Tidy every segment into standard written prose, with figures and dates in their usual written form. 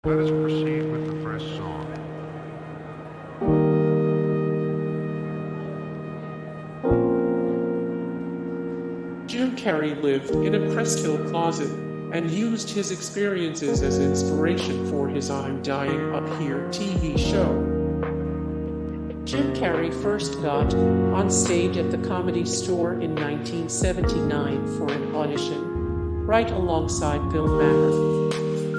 Let us proceed with the first song. Jim Carrey lived in a Cresthill closet and used his experiences as inspiration for his I'm Dying Up Here TV show. Jim Carrey first got on stage at the Comedy Store in 1979 for an audition, right alongside Bill Maher.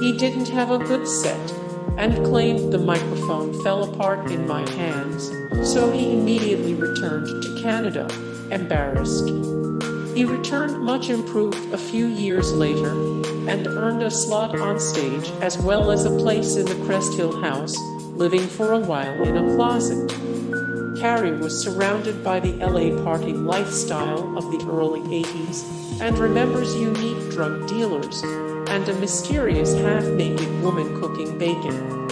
He didn't have a good set and claimed the microphone fell apart in my hands, so he immediately returned to Canada, embarrassed. He returned much improved a few years later and earned a slot on stage as well as a place in the Cresthill house, living for a while in a closet. Carrey was surrounded by the LA party lifestyle of the early 80s and remembers unique drug dealers and a mysterious half-naked woman cooking bacon.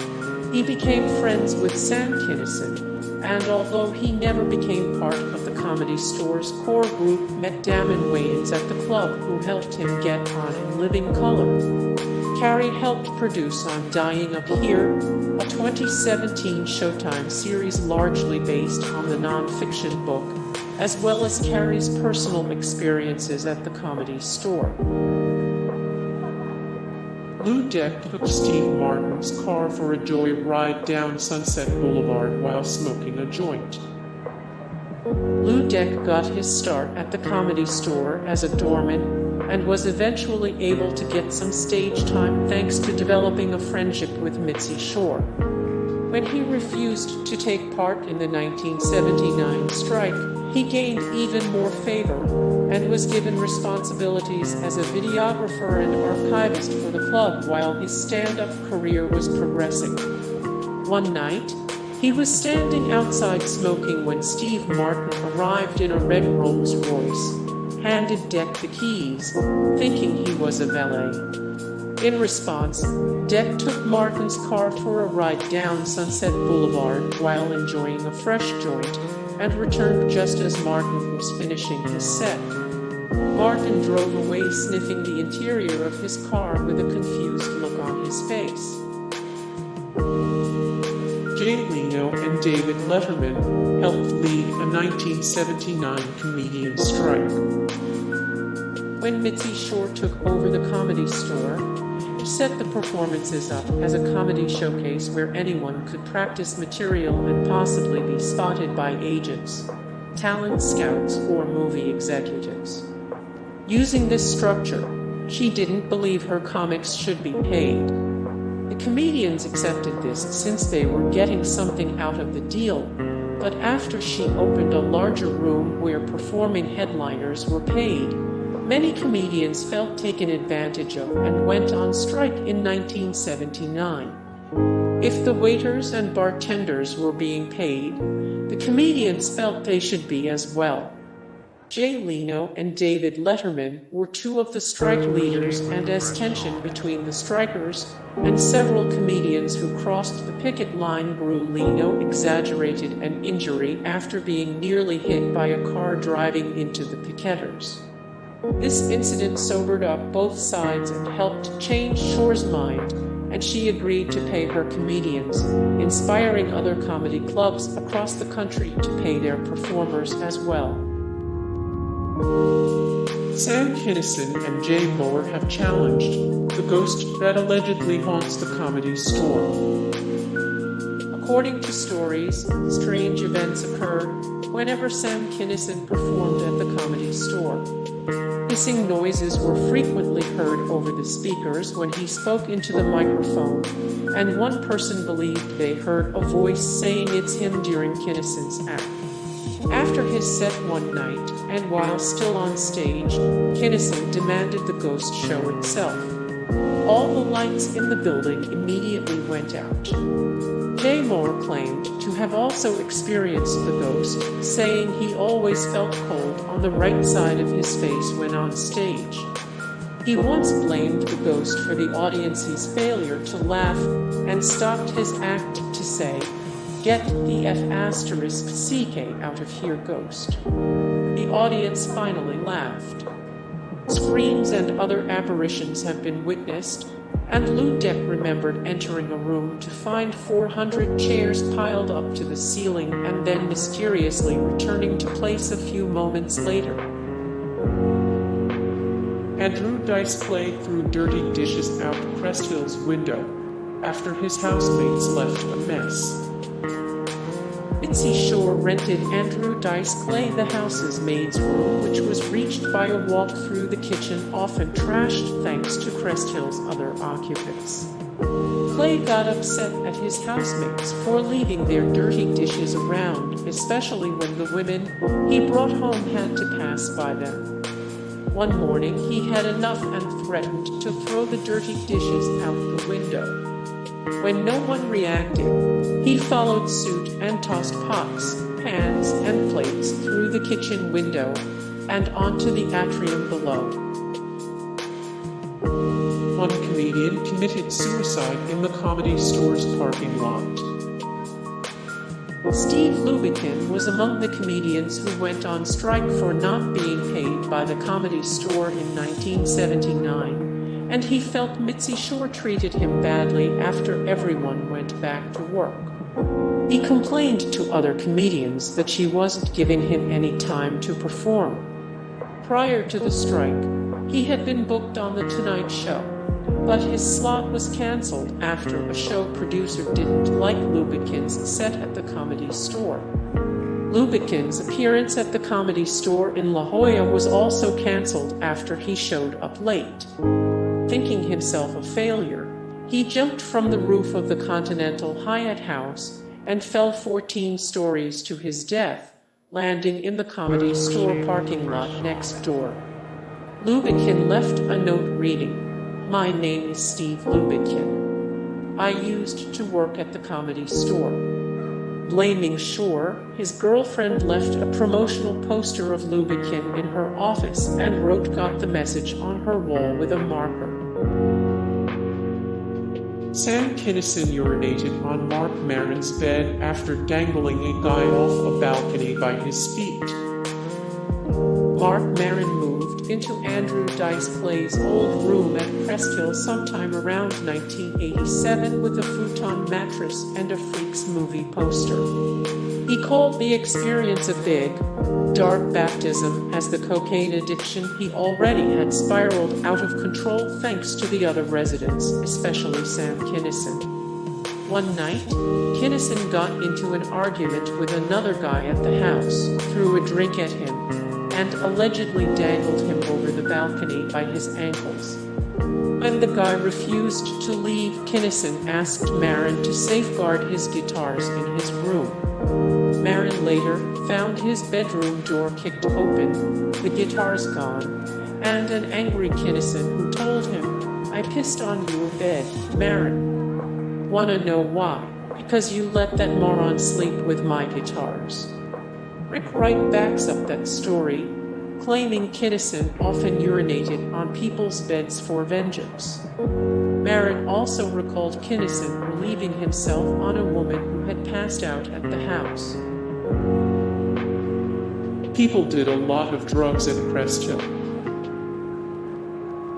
He became friends with Sam Kinison, and although he never became part of the Comedy Store's core group, met Damon Wayans at the club, who helped him get on in living color. Carrey helped produce I'm Dying Up Here, a 2017 Showtime series largely based on the non-fiction book, as well as Carrey's personal experiences at the Comedy Store. Lou Deck took Steve Martin's car for a joyride down Sunset Boulevard while smoking a joint. Lou Deck got his start at the Comedy Store as a doorman and was eventually able to get some stage time thanks to developing a friendship with Mitzi Shore. When he refused to take part in the 1979 strike, he gained even more favor and was given responsibilities as a videographer and archivist for the club while his stand-up career was progressing. One night, he was standing outside smoking when Steve Martin arrived in a red Rolls Royce, handed Deck the keys, thinking he was a valet. In response, Deck took Martin's car for a ride down Sunset Boulevard while enjoying a fresh joint, and returned just as Martin was finishing his set. Martin drove away sniffing the interior of his car with a confused look on his face. Jay Leno and David Letterman helped lead a 1979 comedian strike. When Mitzi Shore took over the Comedy Store, she set the performances up as a comedy showcase where anyone could practice material and possibly be spotted by agents, talent scouts, or movie executives. Using this structure, she didn't believe her comics should be paid. The comedians accepted this since they were getting something out of the deal, but after she opened a larger room where performing headliners were paid, many comedians felt taken advantage of and went on strike in 1979. If the waiters and bartenders were being paid, the comedians felt they should be as well. Jay Leno and David Letterman were two of the strike leaders, and as tension between the strikers and several comedians who crossed the picket line grew, Leno exaggerated an injury after being nearly hit by a car driving into the picketers. This incident sobered up both sides and helped change Shore's mind, and she agreed to pay her comedians, inspiring other comedy clubs across the country to pay their performers as well. Sam Kinison and Jay Mohr have challenged the ghost that allegedly haunts the Comedy Store. According to stories, strange events occurred whenever Sam Kinison performed at the Comedy Store. Hissing noises were frequently heard over the speakers when he spoke into the microphone, and one person believed they heard a voice saying it's him during Kinison's act. After his set one night, and while still on stage, Kinison demanded the ghost show itself. All the lights in the building immediately went out. Jay Mohr claimed to have also experienced the ghost, saying he always felt cold on the right side of his face when on stage. He once blamed the ghost for the audience's failure to laugh and stopped his act to say, "Get the F***CK out of here, ghost." The audience finally laughed. Screams and other apparitions have been witnessed, and Lou Deck remembered entering a room to find 400 chairs piled up to the ceiling and then mysteriously returning to place a few moments later. Andrew Dice Clay threw dirty dishes out Crestill's window after his housemates left a mess. Mitzi Shore rented Andrew Dice Clay the house's maid's room, which was reached by a walk through the kitchen, often trashed thanks to Cresthill's other occupants. Clay got upset at his housemates for leaving their dirty dishes around, especially when the women he brought home had to pass by them. One morning he had enough and threatened to throw the dirty dishes out the window. When no one reacted, he followed suit and tossed pots, pans, and plates through the kitchen window and onto the atrium below. One comedian committed suicide in the Comedy Store's parking lot. Steve Lubikin was among the comedians who went on strike for not being paid by the Comedy Store in 1979, and he felt Mitzi Shore treated him badly after everyone went back to work. He complained to other comedians that she wasn't giving him any time to perform. Prior to the strike, he had been booked on The Tonight Show, but his slot was canceled after a show producer didn't like Lubikin's set at the Comedy Store. Lubikin's appearance at the Comedy Store in La Jolla was also canceled after he showed up late. Thinking himself a failure, he jumped from the roof of the Continental Hyatt House and fell 14 stories to his death, landing in the Comedy Store parking lot next door. Lubikin left a note reading, "My name is Steve Lubikin. I used to work at the Comedy Store." Blaming Shore, his girlfriend left a promotional poster of Lubikin in her office and wrote "Got the message" on her wall with a marker. Sam Kinison urinated on Marc Maron's bed after dangling a guy off a balcony by his feet. Marc Maron moved into Andrew Dice Clay's old room at Cresthill sometime around 1987 with a futon mattress and a Freaks movie poster. He called the experience a big, dark baptism, as the cocaine addiction he already had spiraled out of control thanks to the other residents, especially Sam Kinison. One night, Kinison got into an argument with another guy at the house, threw a drink at him, and allegedly dangled him over the balcony by his ankles. When the guy refused to leave, Kinison asked Maron to safeguard his guitars in his room. Maron later found his bedroom door kicked open, the guitars gone, and an angry Kinison who told him, "I pissed on your bed, Maron. Wanna know why? Because you let that moron sleep with my guitars." Rick Wright backs up that story, claiming Kinison often urinated on people's beds for vengeance. Maron also recalled Kinison relieving himself on a woman who had passed out at the house. People did a lot of drugs at Cresthill.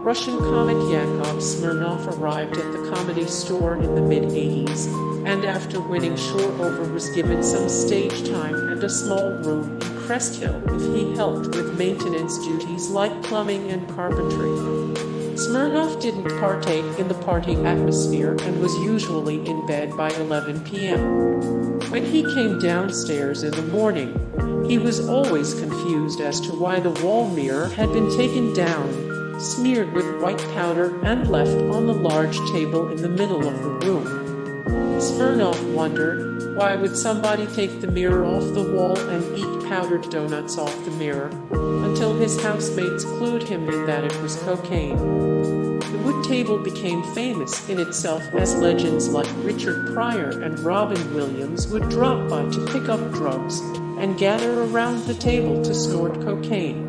Russian comic Yakov Smirnoff arrived at the Comedy Store in the mid-80s, and after winning Shore over was given some stage time and a small room in Cresthill if he helped with maintenance duties like plumbing and carpentry. Smirnoff didn't partake in the party atmosphere and was usually in bed by 11 p.m. When he came downstairs in the morning, he was always confused as to why the wall mirror had been taken down, smeared with white powder, and left on the large table in the middle of the room. Smirnoff wondered, why would somebody take the mirror off the wall and eat powdered donuts off the mirror, until his housemates clued him in that it was cocaine. The wood table became famous in itself as legends like Richard Pryor and Robin Williams would drop by to pick up drugs and gather around the table to snort cocaine.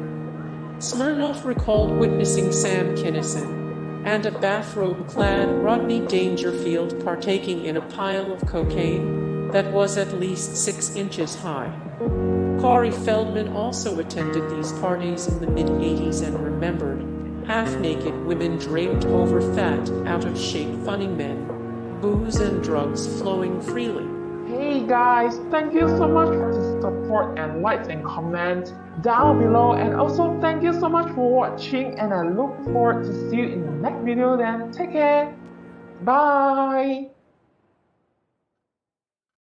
Smirnoff recalled witnessing Sam Kinison and a bathrobe-clad Rodney Dangerfield partaking in a pile of cocaine that was at least 6 inches high. Corey Feldman also attended these parties in the mid-80s and remembered, Half-naked women draped over fat, out-of-shape funny men. Booze and drugs flowing freely. Hey guys, thank you so much for the support and likes and comments down below, and also thank you so much for watching, and I look forward to see you in the next video then. Take care. Bye.